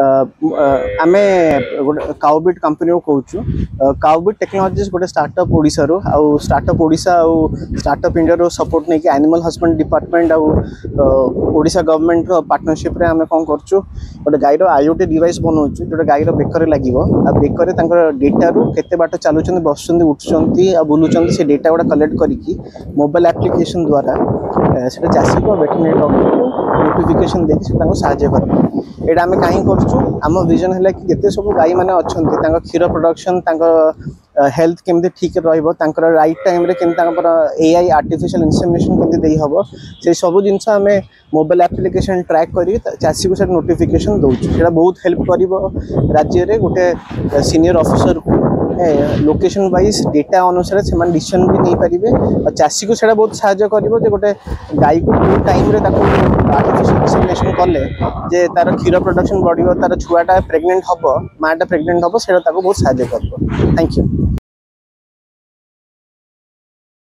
आमे गोटे काउबिट कंपनी को कहूँ काउबिट टेक्नोलॉजीज गोटे स्टार्टअप ओडिशा रो आउ स्टार्टअप ओडिशा आउ स्टार्टअप इंडिया रो सपोर्ट नहीं कि एनिमल हस्बैंड डिपार्टमेंट आउ ओडिशा गवर्नमेंट रो पार्टनरशिप रे आमे कोन करछु गोटे गाईर आईओटी डिवाइस बनाउछु जोटे गाईर बेकर लागिवो आ बेकर तांकर डेटा रू केते बाट चालुचंदी बसुचंदी उठुचंदी आ बुलुचंदी से डेटा गुडा कलेक्ट करिकी मोबाइल एप्लिकेशन द्वारा सेटा चासी को वेटरनरी डॉक्टर को नोटिफिकेशन देके से तांको सहायता करबो एटा आमे काहे करछु आम विजन है कि जिते सब गाई मैंने अच्छा क्षीर प्रोडक्शन हेल्थ केमती ठीक रहा राइट टाइम रे एआई आर्टिफिशियल इंसेमिनेशन केमती दे हम से सब जिनस आम मोबाइल एप्लिकेशन ट्रैक कर चाषी को नोटिफिकेशन दौर बहुत हेल्प कर राज्य रे गोटे सीनियर ऑफिसर को लोकेशन वाइज डेटा अनुसार से डिसीजन भी नहीं पारे और चाषी को सेटा बहुत साहाय्य कर गोटे गाई को जो टाइम रे आर्टिफिशियल इंसेमिनेशन कले जे तार क्षीर प्रोडक्शन बढ़िया तार छुआटा प्रेग्नेंट हम माटा प्रेग्नेंट हम से बहुत साहाय्य कर। Thank you.